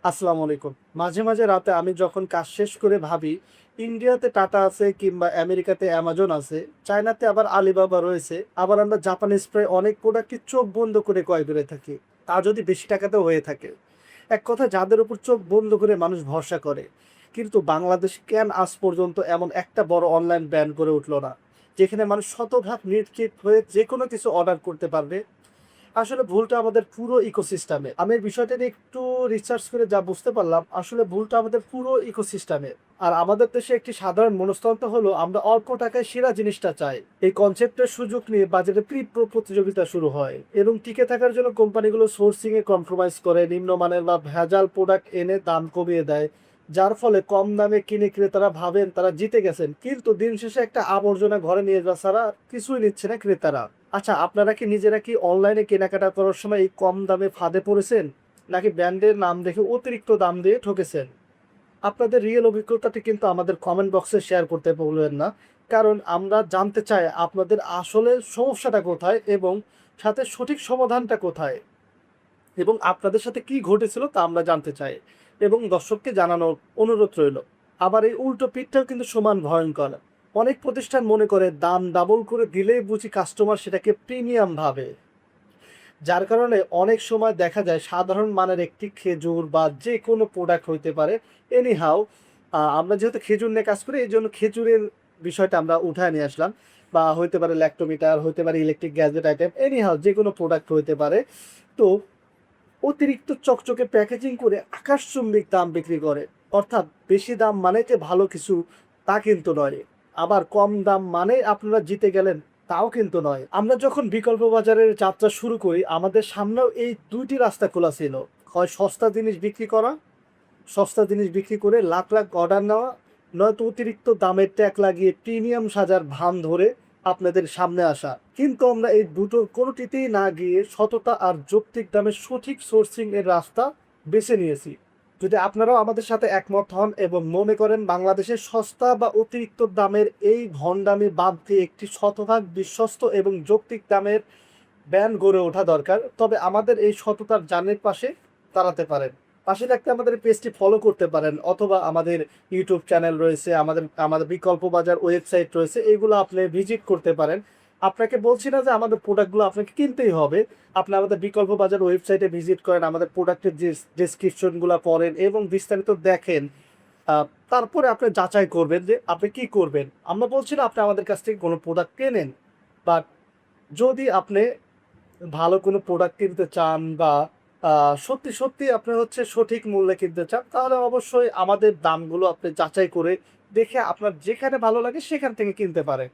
আসসালামু আলাইকুম। মাঝে, মাঝে রাতে আমি যখন কাজ শেষ করে ভাবি, ইন্ডিয়াতে টাটা আছে কিংবা আমেরিকাতে অ্যামাজন আছে, চায়নাতে আবার আলিবাবা রয়েছে, আবার আমরা জাপানিজ প্রায় অনেক প্রোডাক্টই চোখ বন্ধ করে ক্রয় করে থাকি। তা যদি বেশি টাকাতেও হয়ে থাকে। এক কথায় যাদের উপর চোখ বন্ধ করে মানুষ ভরসা করে। কিন্তু বাংলাদেশ কেন আজ পর্যন্ত এমন একটা বড় অনলাইন ব্র্যান্ড গড়ে উঠল না? যেখানে মানুষ শতভাগ নিশ্চিত হয়ে যেকোনো কিছু অর্ডার করতে পারবে। আসলে ভুলটা আমাদের পুরো ইকোসিস্টেমে। আমি এই বিষয়টা নিয়ে একটু রিসার্চ করে যা বুঝতে পারলাম, আসলে ভুলটা আমাদের পুরো ইকোসিস্টেমে। আর আমাদের দেশে একটি সাধারণ মনস্তত্ত্ব হলো আমরা অল্প টাকায় সেরা জিনিসটা চাই। এই কনসেপ্টের সুযোগ নিয়ে বাজারে তীব্র প্রতিযোগিতা শুরু হয় এবং টিকে থাকার জন্য কোম্পানিগুলো সোর্সিং এ কম্প্রোমাইজ করে, নিম্নমানের বা ভেজাল প্রোডাক্ট এনে দাম কমিয়ে দেয়। যার ফলে কম দামে কিনে ক্রেতারা ভাবেন তারা জিতে গেছেন, কিন্তু দিন শেষে একটা আবর্জনা ঘরে নিয়ে যাওয়া ছাড়া কিছুই নিচ্ছে না ক্রেতারা। আচ্ছা, আপনারা কি নিজেরা কি অনলাইনে কেনাকাটা করার সময় এই কম দামে ফাঁদে পড়েছেন? নাকি ব্র্যান্ডের নাম দেখে অতিরিক্ত দাম দিয়ে ঠকেছেন? আপনাদের রিয়েল অভিজ্ঞতাটি কিন্তু আমাদের কমেন্ট বক্সে শেয়ার করতে ভুলবেন না। কারণ আমরা জানতে চাই আপনাদের আসলে সমস্যাটা কোথায় এবং সাথে সঠিক সমাধানটা কোথায় এবং আপনাদের সাথে কি ঘটেছিল তা আমরা জানতে চাই এবং দর্শককে জানানোর অনুরোধ রইল। আবার এই উল্টো পিঠটাও কিন্তু সমান ভয়ঙ্কর। অনেক প্রতিষ্ঠান মনে করে দাম ডাবল করে দিলেই বুঝি কাস্টমার সেটাকে প্রিমিয়াম ভাবে। যার কারণে অনেক সময় দেখা যায় সাধারণ মানের একটি খেজুর বা যে কোনো প্রোডাক্ট হইতে পারে, এনিহাও আমরা যেহেতু খেজুর নিয়ে কাজ করি এই জন্য খেজুরের বিষয়টা আমরা উঠায় নিয়ে আসলাম। বা হইতে পারে ল্যাক্টোমিটার, হইতে পারে ইলেকট্রিক গ্যাজেট আইটেম, এনিহাও যে কোনো প্রোডাক্ট হইতে পারে। তো অতিরিক্ত চকচকে প্যাকেজিং করে আকাশচুম্বী দাম বিক্রি করে। অর্থাৎ বেশি দাম মানে যে ভালো কিছু তা কিন্তু নয়। আবার কম দাম মানে আপনারা জিতে গেলেন তাও কিন্তু নয়। আমরা যখন বিকল্প বাজারের যাত্রা শুরু করি আমাদের সামনেও এই ২ টি রাস্তা খোলা ছিল। হয় সস্তা জিনিস বিক্রি করা, সস্তা জিনিস বিক্রি করে লাখ, লাখ অর্ডার নেওয়া, নয়তো অতিরিক্ত দামের ট্যাগ লাগিয়ে প্রিমিয়াম সাজার ভান ধরে আপনাদের সামনে আসা। কিন্তু আমরা এই দুটোর কোনোটিতেই না গিয়ে সততা আর যৌক্তিক দামের সঠিক সোর্সিং এর রাস্তা বেছে নিয়েছি। যদি আপনারাও আমাদের সাথে একমত হন এবং মনে করেন বাংলাদেশের সস্তা বা অতিরিক্ত দামের এই ভণ্ডামি বাদ দিয়ে একটি শতভাগ বিশ্বস্ত এবং যৌক্তিক দামের ব্র্যান্ড গড়ে ওঠা দরকার, তবে আমাদের এই সততার জানের পাশে দাঁড়াতে পারেন। পাশে থাকতে আমাদের পেজটি ফলো করতে পারেন, অথবা আমাদের ইউটিউব চ্যানেল রয়েছে, আমাদের আমাদের বিকল্প বাজার ওয়েবসাইট রয়েছে, এইগুলো আপনি ভিজিট করতে পারেন। আপনাকে বলছি না যে আমাদের প্রোডাক্টগুলো আপনাকে কিনতেই হবে। আপনি আমাদের বিকল্প বাজার ওয়েবসাইটে ভিজিট করেন, আমাদের প্রোডাক্টের যে ডেসক্রিপশনগুলো পড়েন এবং বিস্তারিত দেখেন। তারপরে আপনি যাচাই করবেন যে আপনি কি করবেন। আমরা বলছি না আপনি আমাদের কাছ থেকে কোনো প্রোডাক্ট কেনেন, বাট যদি আপনি ভালো কোনো প্রোডাক্ট কিনতে চান বা সত্যি, সত্যি আপনি হচ্ছে সঠিক মূল্যে কিনতে চান, তাহলে অবশ্যই আমাদের দামগুলো আপনি যাচাই করে দেখে আপনার যেখানে ভালো লাগে সেখান থেকে কিনতে পারেন।